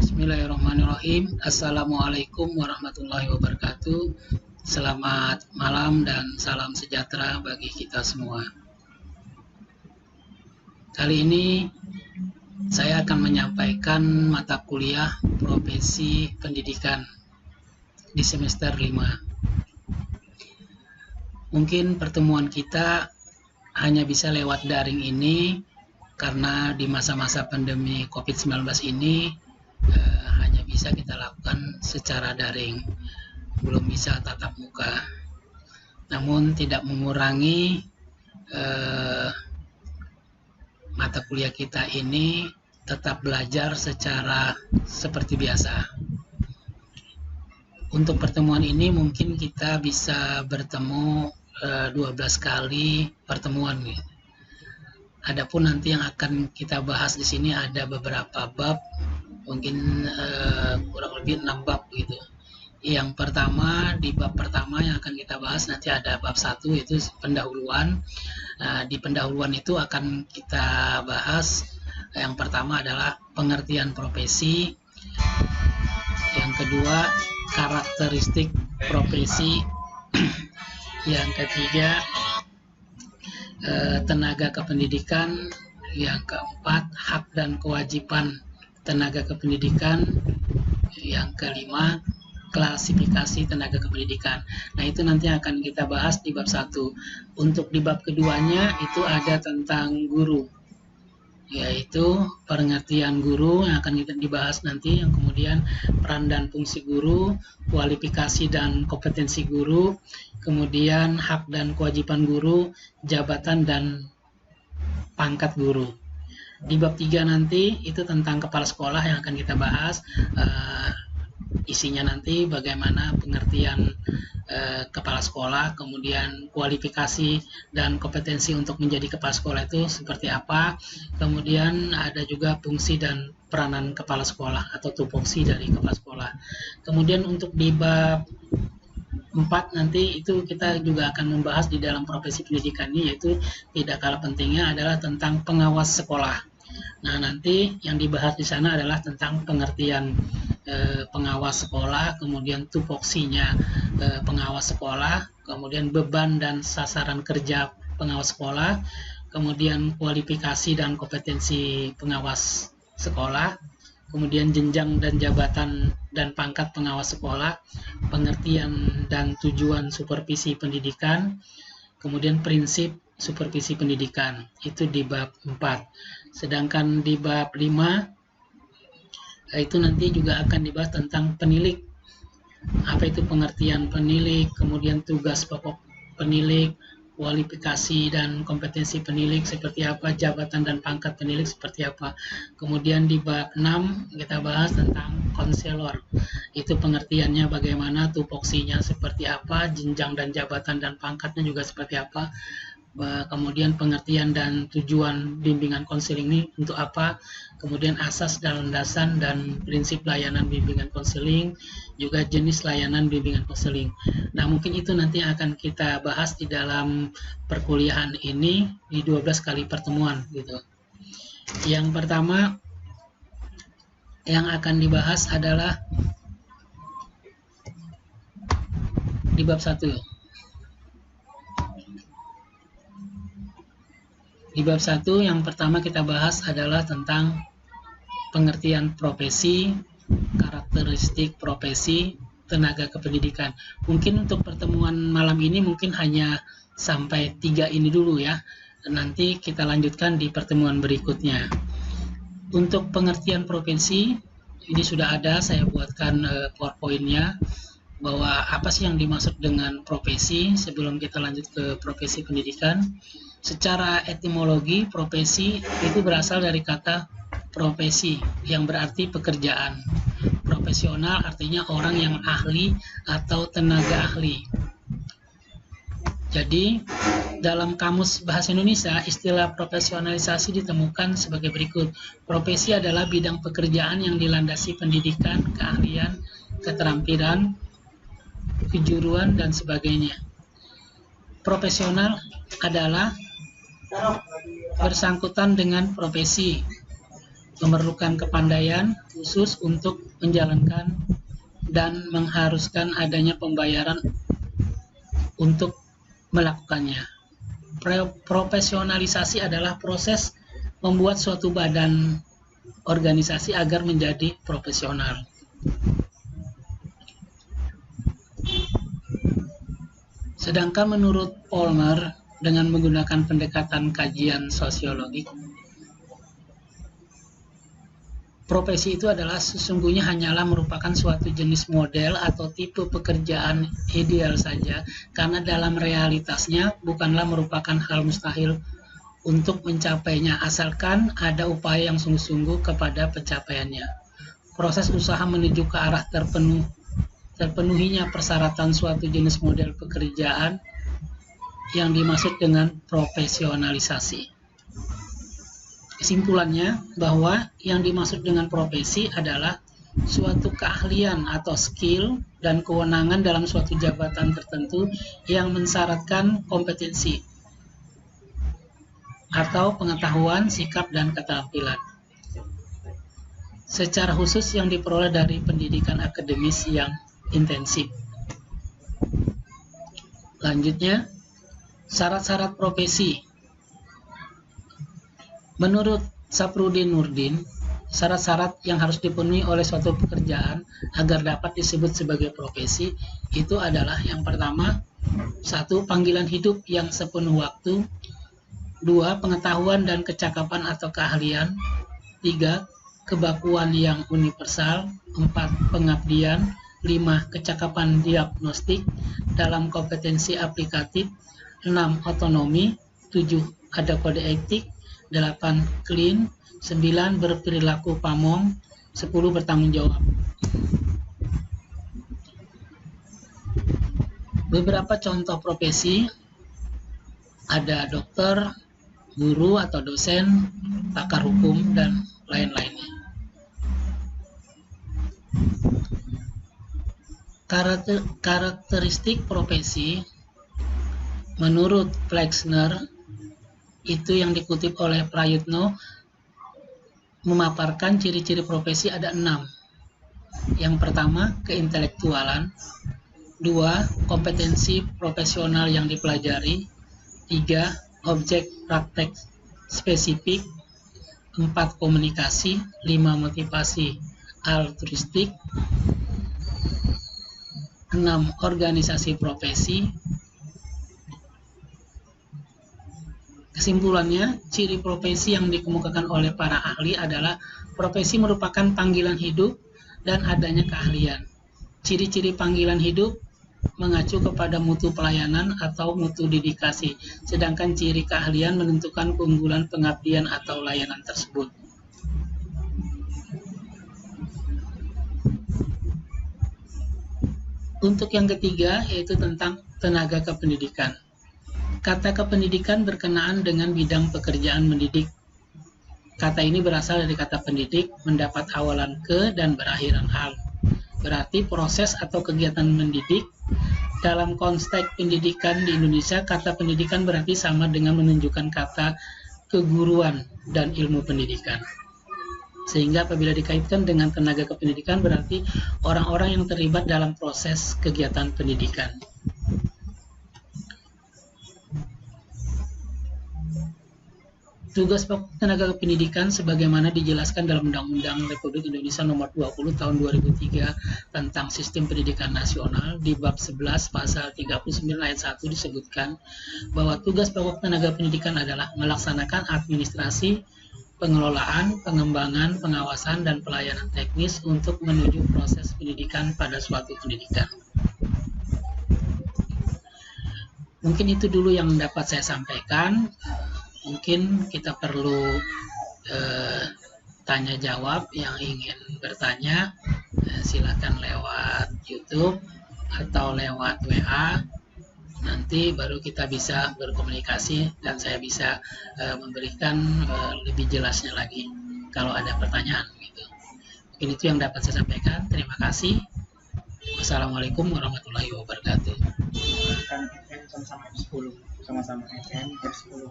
Bismillahirrahmanirrahim. Assalamualaikum warahmatullahi wabarakatuh. Selamat malam dan salam sejahtera bagi kita semua. Kali ini saya akan menyampaikan mata kuliah profesi pendidikan di semester 5. Mungkin pertemuan kita hanya bisa lewat daring ini karena di masa-masa pandemi COVID-19 ini hanya bisa kita lakukan secara daring, belum bisa tatap muka. Namun tidak mengurangi mata kuliah kita ini tetap belajar secara seperti biasa. Untuk pertemuan ini mungkin kita bisa bertemu 12 kali pertemuan. Adapun nanti yang akan kita bahas di sini ada beberapa bab, mungkin kurang lebih 6 bab gitu. Yang pertama, di bab pertama yang akan kita bahas nanti ada bab 1 yaitu pendahuluan. Di pendahuluan itu akan kita bahas yang pertama adalah pengertian profesi, yang kedua karakteristik profesi, yang ketiga tenaga kependidikan, yang keempat hak dan kewajiban tenaga kependidikan, yang kelima klasifikasi tenaga kependidikan. Nah, itu nanti akan kita bahas di bab 1. Untuk di bab keduanya itu ada tentang guru, yaitu pengertian guru yang akan kita dibahas nanti, yang kemudian peran dan fungsi guru, kualifikasi dan kompetensi guru, kemudian hak dan kewajiban guru, jabatan dan pangkat guru. Di bab 3 nanti itu tentang kepala sekolah yang akan kita bahas, isinya nanti bagaimana pengertian kepala sekolah, kemudian kualifikasi dan kompetensi untuk menjadi kepala sekolah itu seperti apa, kemudian ada juga fungsi dan peranan kepala sekolah atau tupoksi dari kepala sekolah. Kemudian untuk di bab 4 nanti itu kita juga akan membahas di dalam profesi pendidikan ini, yaitu tidak kalah pentingnya adalah tentang pengawas sekolah. Nah, nanti yang dibahas di sana adalah tentang pengertian pengawas sekolah, kemudian tupoksinya pengawas sekolah, kemudian beban dan sasaran kerja pengawas sekolah, kemudian kualifikasi dan kompetensi pengawas sekolah, kemudian jenjang dan jabatan dan pangkat pengawas sekolah, pengertian dan tujuan supervisi pendidikan, kemudian prinsip supervisi pendidikan, itu di bab 4. Sedangkan di bab 5 itu nanti juga akan dibahas tentang penilik. Apa itu pengertian penilik, kemudian tugas pokok penilik, kualifikasi dan kompetensi penilik seperti apa, jabatan dan pangkat penilik seperti apa. Kemudian di bab 6 kita bahas tentang konselor. Itu pengertiannya bagaimana, tupoksinya seperti apa, jenjang dan jabatan dan pangkatnya juga seperti apa. Kemudian pengertian dan tujuan bimbingan konseling ini untuk apa, kemudian asas dan landasan dan prinsip layanan bimbingan konseling, juga jenis layanan bimbingan konseling. Nah, mungkin itu nanti akan kita bahas di dalam perkuliahan ini di 12 kali pertemuan gitu. Yang pertama yang akan dibahas adalah di bab 1. Di bab 1 yang pertama kita bahas adalah tentang pengertian profesi, karakteristik profesi, tenaga kependidikan. Mungkin untuk pertemuan malam ini mungkin hanya sampai 3 ini dulu ya. Nanti kita lanjutkan di pertemuan berikutnya. Untuk pengertian profesi, ini sudah ada, saya buatkan PowerPoint-nya, bahwa apa sih yang dimaksud dengan profesi sebelum kita lanjut ke profesi pendidikan. Secara etimologi, profesi itu berasal dari kata profesi yang berarti pekerjaan. Profesional artinya orang yang ahli atau tenaga ahli. Jadi, dalam Kamus Bahasa Indonesia, istilah profesionalisasi ditemukan sebagai berikut. Profesi adalah bidang pekerjaan yang dilandasi pendidikan, keahlian, keterampilan, kejuruan, dan sebagainya. Profesional adalah bersangkutan dengan profesi. memerlukan kepandaian khusus untuk menjalankan dan mengharuskan adanya pembayaran untuk melakukannya. Profesionalisasi adalah proses membuat suatu badan organisasi agar menjadi profesional. Sedangkan menurut Palmer, dengan menggunakan pendekatan kajian sosiologik, profesi itu adalah sesungguhnya hanyalah merupakan suatu jenis model atau tipe pekerjaan ideal saja, karena dalam realitasnya bukanlah merupakan hal mustahil untuk mencapainya, asalkan ada upaya yang sungguh-sungguh kepada pencapaiannya. Proses usaha menuju ke arah terpenuhinya persyaratan suatu jenis model pekerjaan yang dimaksud dengan profesionalisasi. Kesimpulannya bahwa yang dimaksud dengan profesi adalah suatu keahlian atau skill dan kewenangan dalam suatu jabatan tertentu yang mensyaratkan kompetensi atau pengetahuan, sikap, dan keterampilan. Secara khusus yang diperoleh dari pendidikan akademis yang intensif. Lanjutnya, syarat-syarat profesi. Menurut Saprudin Nurdin, syarat-syarat yang harus dipenuhi oleh suatu pekerjaan agar dapat disebut sebagai profesi itu adalah yang pertama, 1. Panggilan hidup yang sepenuh waktu. 2. Pengetahuan dan kecakapan atau keahlian. 3. Kebakuan yang universal. 4. Pengabdian. 5. Kecakapan diagnostik dalam kompetensi aplikatif. 6. Otonomi. 7. Ada kode etik. 8. Clean. 9. Berperilaku pamong. 10. Bertanggung jawab. Beberapa contoh profesi ada dokter, guru atau dosen, pakar hukum, dan lain-lainnya. Karakteristik profesi menurut Flexner itu yang dikutip oleh Prayitno memaparkan ciri-ciri profesi ada 6. Yang pertama, keintelektualan. 2. Kompetensi profesional yang dipelajari. 3. Objek praktek spesifik. 4. Komunikasi. 5. Motivasi altruistik. 6. Organisasi profesi. Kesimpulannya, ciri profesi yang dikemukakan oleh para ahli adalah profesi merupakan panggilan hidup dan adanya keahlian. Ciri-ciri panggilan hidup mengacu kepada mutu pelayanan atau mutu dedikasi, sedangkan ciri keahlian menentukan keunggulan pengabdian atau layanan tersebut. Untuk yang ketiga, yaitu tentang tenaga kependidikan. Kata kependidikan berkenaan dengan bidang pekerjaan mendidik. Kata ini berasal dari kata pendidik, mendapat awalan ke dan berakhiran al. Berarti proses atau kegiatan mendidik. Dalam konteks pendidikan di Indonesia, kata pendidikan berarti sama dengan menunjukkan kata keguruan dan ilmu pendidikan. Sehingga apabila dikaitkan dengan tenaga kependidikan berarti orang-orang yang terlibat dalam proses kegiatan pendidikan. Tugas pokok tenaga kependidikan sebagaimana dijelaskan dalam Undang-Undang Republik Indonesia Nomor 20 Tahun 2003 tentang Sistem Pendidikan Nasional di bab 11 pasal 39 ayat 1 disebutkan bahwa tugas pokok tenaga pendidikan adalah melaksanakan administrasi, pengelolaan, pengembangan, pengawasan, dan pelayanan teknis untuk menuju proses pendidikan pada suatu pendidikan. Mungkin itu dulu yang dapat saya sampaikan. Mungkin kita perlu tanya jawab. Yang ingin bertanya silakan lewat YouTube atau lewat WA. Nanti baru kita bisa berkomunikasi dan saya bisa memberikan lebih jelasnya lagi kalau ada pertanyaan gitu. Mungkin itu yang dapat saya sampaikan. Terima kasih. Wassalamualaikum warahmatullahi wabarakatuh. Sama-sama F10, sama-sama FM F10.